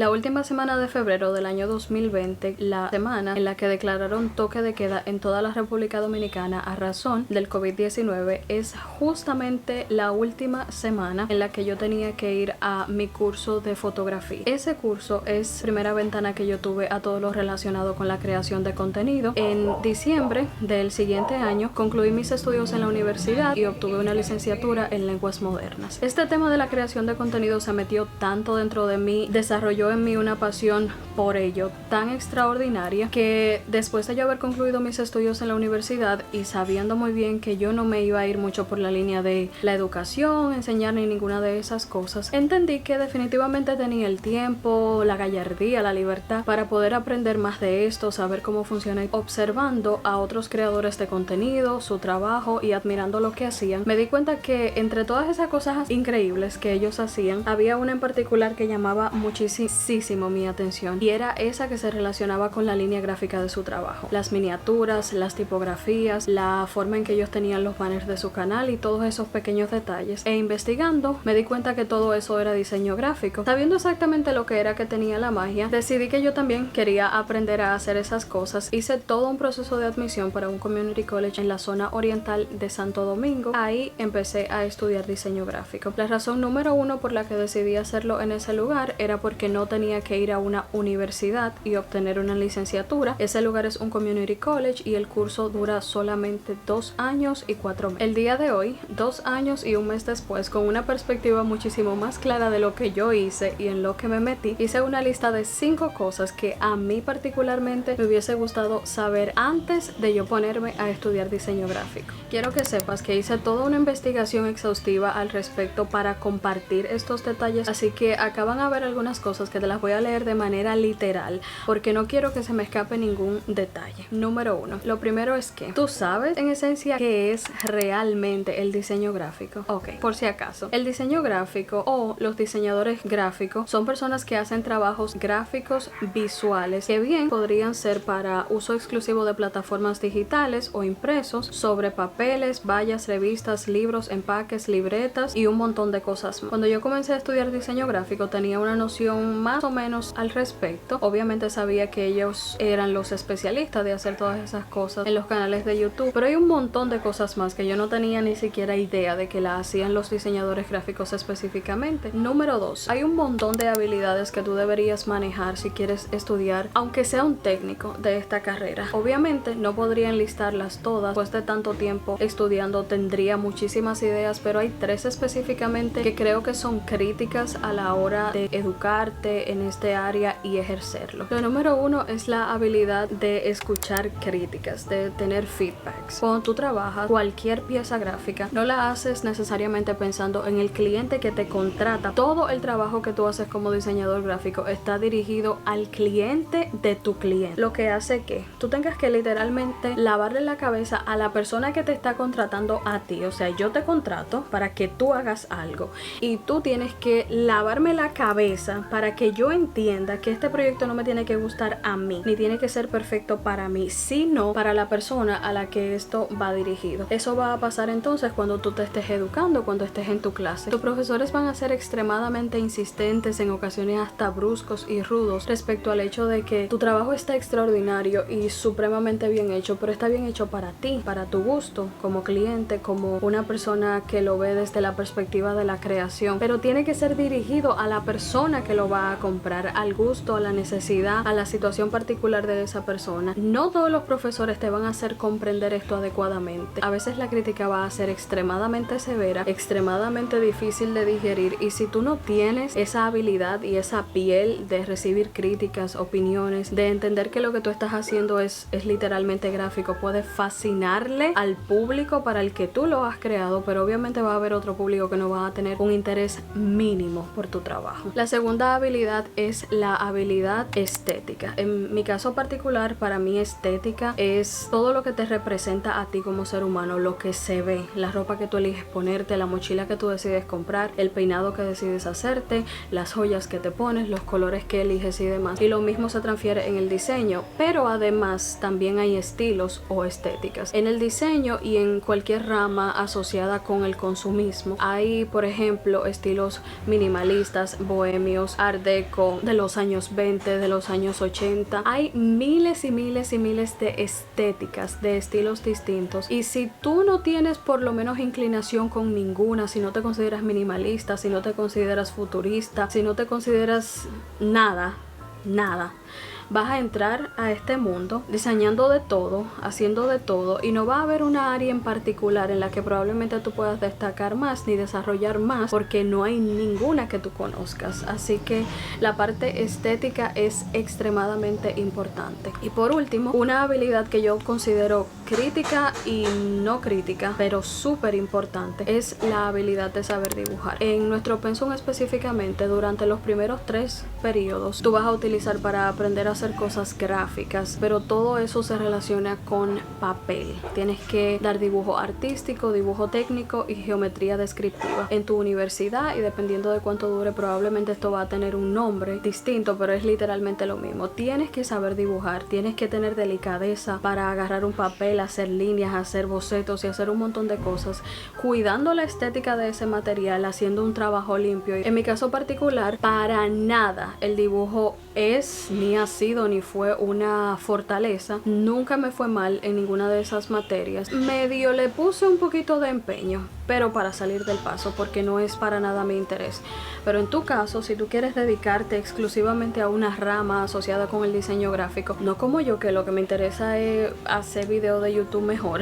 La última semana de febrero del año 2020, la semana en la que declararon toque de queda en toda la República Dominicana a razón del COVID-19, es justamente la última semana en la que yo tenía que ir a mi curso de fotografía. Ese curso es primera ventana que yo tuve a todo lo relacionado con la creación de contenido. En diciembre del siguiente año concluí mis estudios en la universidad y obtuve una licenciatura en lenguas modernas. Este tema de la creación de contenido se metió tanto dentro de mí, desarrolló en mí una pasión por ello tan extraordinaria que después de yo haber concluido mis estudios en la universidad y sabiendo muy bien que yo no me iba a ir mucho por la línea de la educación, enseñar ni ninguna de esas cosas, entendí que definitivamente tenía el tiempo, la gallardía, la libertad para poder aprender más de esto, saber cómo funciona. Observando a otros creadores de contenido, su trabajo y admirando lo que hacían, me di cuenta que entre todas esas cosas increíbles que ellos hacían, había una en particular que llamaba muchísimo mi atención, y era esa que se relacionaba con la línea gráfica de su trabajo, las miniaturas, las tipografías, la forma en que ellos tenían los banners de su canal y todos esos pequeños detalles. E investigando me di cuenta que todo eso era diseño gráfico. Sabiendo exactamente lo que era que tenía la magia, decidí que yo también quería aprender a hacer esas cosas. Hice todo un proceso de admisión para un community college en la zona oriental de Santo Domingo. Ahí empecé a estudiar diseño gráfico. La razón número uno por la que decidí hacerlo en ese lugar era porque no tenía que ir a una universidad y obtener una licenciatura. Ese lugar es un community college y el curso dura solamente 2 años y 4 meses. El día de hoy, 2 años y un mes después, con una perspectiva muchísimo más clara de lo que yo hice y en lo que me metí, hice una lista de 5 cosas que a mí particularmente me hubiese gustado saber antes de yo ponerme a estudiar diseño gráfico. Quiero que sepas que hice toda una investigación exhaustiva al respecto para compartir estos detalles, así que acá van a ver algunas cosas que te las voy a leer de manera literal porque no quiero que se me escape ningún detalle. Número 1. Lo primero es que tú sabes en esencia qué es realmente el diseño gráfico. Ok, por si acaso, el diseño gráfico o los diseñadores gráficos son personas que hacen trabajos gráficos visuales que bien podrían ser para uso exclusivo de plataformas digitales o impresos sobre papeles, vallas, revistas, libros, empaques, libretas y un montón de cosas más. Cuando yo comencé a estudiar diseño gráfico tenía una noción más o menos al respecto. Obviamente sabía que ellos eran los especialistas de hacer todas esas cosas en los canales de YouTube, pero hay un montón de cosas más que yo no tenía ni siquiera idea de que la hacían los diseñadores gráficos específicamente. Número 2. Hay un montón de habilidades que tú deberías manejar si quieres estudiar, aunque sea un técnico de esta carrera. Obviamente no podría enlistarlas todas, después de tanto tiempo estudiando tendría muchísimas ideas, pero hay 3 específicamente que creo que son críticas a la hora de educarte en este área y ejercerlo. Lo número 1 es la habilidad de escuchar críticas, de tener feedbacks. Cuando tú trabajas cualquier pieza gráfica, no la haces necesariamente pensando en el cliente que te contrata. Todo el trabajo que tú haces como diseñador gráfico está dirigido al cliente de tu cliente, lo que hace que tú tengas que literalmente lavarle la cabeza a la persona que te está contratando a ti. O sea, yo te contrato para que tú hagas algo y tú tienes que lavarme la cabeza para que yo entienda que este proyecto no me tiene que gustar a mí, ni tiene que ser perfecto para mí, sino para la persona a la que esto va dirigido. Eso va a pasar entonces cuando tú te estés educando, cuando estés en tu clase. Tus profesores van a ser extremadamente insistentes, en ocasiones hasta bruscos y rudos, respecto al hecho de que tu trabajo está extraordinario y supremamente bien hecho, pero está bien hecho para ti, para tu gusto, como cliente, como una persona que lo ve desde la perspectiva de la creación, pero tiene que ser dirigido a la persona que lo va a comprar, al gusto, a la necesidad, a la situación particular de esa persona. No todos los profesores te van a hacer comprender esto adecuadamente. A veces la crítica va a ser extremadamente severa, extremadamente difícil de digerir, y si tú no tienes esa habilidad y esa piel de recibir críticas, opiniones, de entender que lo que tú estás haciendo es literalmente gráfico, puede fascinarle al público para el que tú lo has creado, pero obviamente va a haber otro público que no va a tener un interés mínimo por tu trabajo. La segunda habilidad es la habilidad estética. En mi caso particular, para mí estética es todo lo que te representa a ti como ser humano, lo que se ve, la ropa que tú eliges ponerte, la mochila que tú decides comprar, el peinado que decides hacerte, las joyas que te pones, los colores que eliges y demás. Y lo mismo se transfiere en el diseño, pero además también hay estilos o estéticas. En el diseño y en cualquier rama asociada con el consumismo hay, por ejemplo, estilos minimalistas, bohemios, art Deco, de los años 20, de los años 80. Hay miles y miles y miles de estéticas, de estilos distintos. Y si tú no tienes por lo menos inclinación con ninguna, si no te consideras minimalista, si no te consideras futurista, si no te consideras nada, vas a entrar a este mundo diseñando de todo, haciendo de todo, y no va a haber una área en particular en la que probablemente tú puedas destacar más ni desarrollar más, porque no hay ninguna que tú conozcas. Así que la parte estética es extremadamente importante. Y por último, una habilidad que yo considero crítica y no crítica, pero súper importante, es la habilidad de saber dibujar. En nuestro pensum específicamente, durante los primeros 3 periodos, tú vas a utilizar para aprender a hacer cosas gráficas, pero todo eso se relaciona con papel. Tienes que dar dibujo artístico, dibujo técnico y geometría descriptiva. En tu universidad, y dependiendo de cuánto dure, probablemente esto va a tener un nombre distinto, pero es literalmente lo mismo. Tienes que saber dibujar, tienes que tener delicadeza para agarrar un papel, hacer líneas, hacer bocetos y hacer un montón de cosas, cuidando la estética de ese material, haciendo un trabajo limpio. En mi caso particular, para nada el dibujo es, ni ha sido, ni fue una fortaleza. Nunca me fue mal en ninguna de esas materias. Medio le puse un poquito de empeño, pero para salir del paso, porque no es para nada mi interés. Pero en tu caso, si tú quieres dedicarte exclusivamente a una rama asociada con el diseño gráfico, no como yo, que lo que me interesa es hacer videos de YouTube mejor,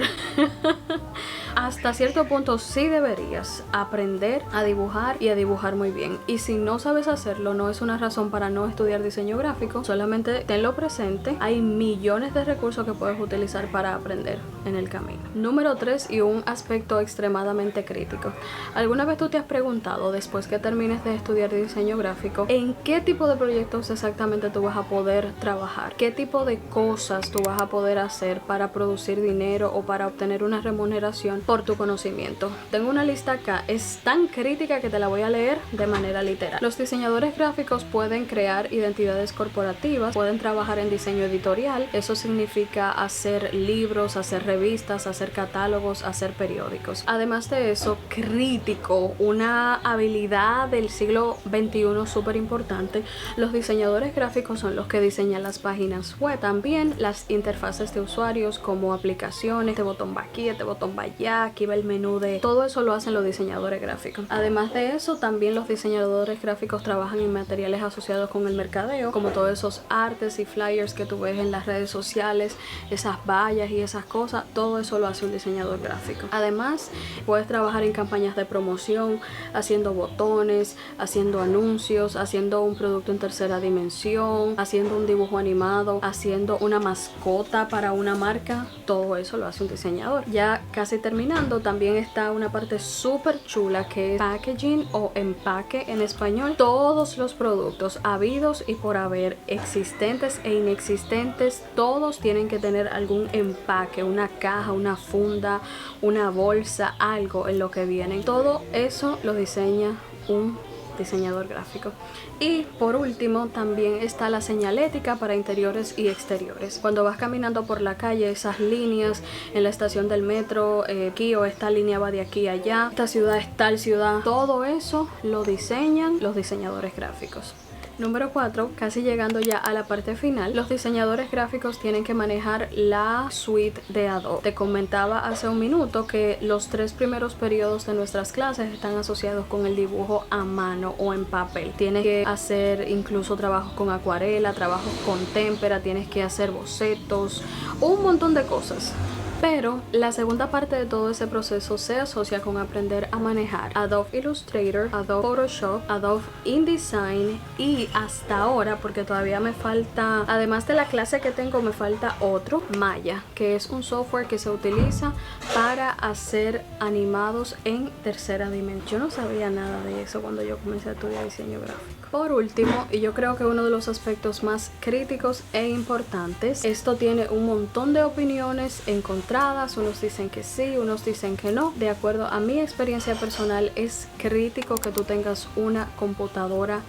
hasta cierto punto sí deberías aprender a dibujar, y a dibujar muy bien. Y si no sabes hacerlo, no es una razón para no estudiar diseño gráfico. Solamente tenlo presente, hay millones de recursos que puedes utilizar para aprender en el camino. Número 3, y un aspecto extremadamente crítico. ¿Alguna vez tú te has preguntado, después que termines de estudiar diseño gráfico, en qué tipo de proyectos exactamente tú vas a poder trabajar? ¿Qué tipo de cosas tú vas a poder hacer para producir dinero o para obtener una remuneración por tu conocimiento? Tengo una lista acá, es tan crítica que te la voy a leer de manera literal. Los diseñadores gráficos pueden crear identidades corporativas, pueden trabajar en diseño editorial. Eso significa hacer libros, hacer revistas, hacer catálogos, hacer periódicos. Además de eso, crítico, una habilidad del siglo XXI súper importante, los diseñadores gráficos son los que diseñan las páginas web, también las interfaces de usuarios como aplicaciones. Este botón va aquí, este botón va allá, aquí va el menú de... Todo eso lo hacen los diseñadores gráficos. Además de eso, también los diseñadores gráficos trabajan en materiales asociados con el mercadeo, como todos esos artes y flyers que tú ves en las redes sociales, esas vallas y esas cosas. Todo eso lo hace un diseñador gráfico. Además, puedes trabajar en campañas de promoción, haciendo botones, haciendo anuncios, haciendo un producto en tercera dimensión, haciendo un dibujo animado, haciendo una mascota para una marca. Todo eso lo hace un diseñador. Ya casi terminando, también está una parte súper chula que es packaging, o empaque en español. Todos los productos habidos y por haber, existentes e inexistentes, todos tienen que tener algún empaque, una caja, una funda, una bolsa, algo en lo que vienen. Todo eso lo diseña un diseñador gráfico. Y por último, también está la señalética para interiores y exteriores. Cuando vas caminando por la calle, esas líneas en la estación del metro, aquí, o esta línea va de aquí a allá, esta ciudad es tal ciudad, todo eso lo diseñan los diseñadores gráficos. Número 4, casi llegando ya a la parte final, los diseñadores gráficos tienen que manejar la suite de Adobe. Te comentaba hace un minuto que los 3 primeros periodos de nuestras clases están asociados con el dibujo a mano o en papel. Tienes que hacer incluso trabajos con acuarela, trabajos con témpera, tienes que hacer bocetos, un montón de cosas. Pero la segunda parte de todo ese proceso se asocia con aprender a manejar Adobe Illustrator, Adobe Photoshop, Adobe InDesign, y hasta ahora, porque todavía me falta, además de la clase que tengo, me falta otro, Maya, que es un software que se utiliza para hacer animados en tercera dimensión. Yo no sabía nada de eso cuando yo comencé a estudiar diseño gráfico. Por último, y yo creo que uno de los aspectos más críticos e importantes, esto tiene un montón de opiniones encontradas. Unos dicen que sí, unos dicen que no. De acuerdo a mi experiencia personal, es crítico que tú tengas una computadora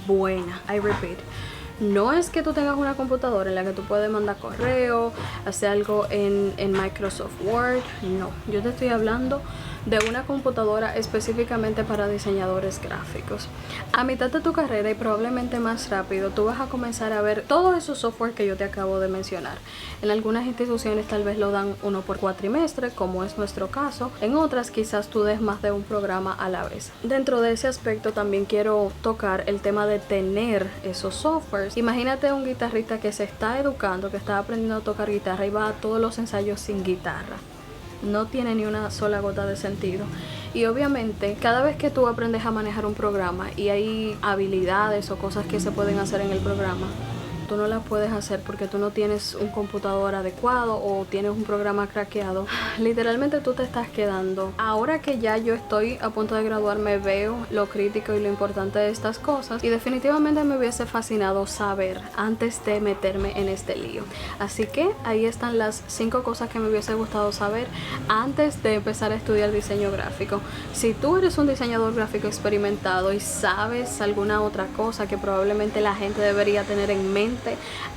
buena. I repeat, no es que tú tengas una computadora en la que tú puedes mandar correo, hacer algo en Microsoft Word. No, yo te estoy hablando de una computadora específicamente para diseñadores gráficos. A mitad de tu carrera y probablemente más rápido, tú vas a comenzar a ver todos esos software que yo te acabo de mencionar. En algunas instituciones tal vez lo dan uno por cuatrimestre, como es nuestro caso. En otras quizás tú des más de un programa a la vez. Dentro de ese aspecto también quiero tocar el tema de tener esos softwares. Imagínate un guitarrista que se está educando, que está aprendiendo a tocar guitarra y va a todos los ensayos sin guitarra. No tiene ni una sola gota de sentido. Y obviamente cada vez que tú aprendes a manejar un programa y hay habilidades o cosas que se pueden hacer en el programa, tú no las puedes hacer porque tú no tienes un computador adecuado o tienes un programa craqueado. Literalmente tú te estás quedando. Ahora que ya yo estoy a punto de graduarme, veo lo crítico y lo importante de estas cosas, y definitivamente me hubiese fascinado saber antes de meterme en este lío. Así que ahí están las 5 cosas que me hubiese gustado saber antes de empezar a estudiar diseño gráfico. Si tú eres un diseñador gráfico experimentado y sabes alguna otra cosa que probablemente la gente debería tener en mente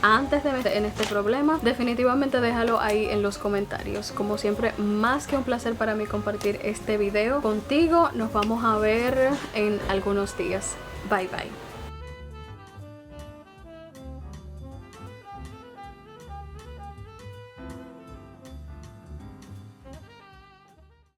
antes de meter en este problema, definitivamente déjalo ahí en los comentarios. Como siempre, más que un placer para mí compartir este video contigo. Nos vamos a ver en algunos días. Bye bye.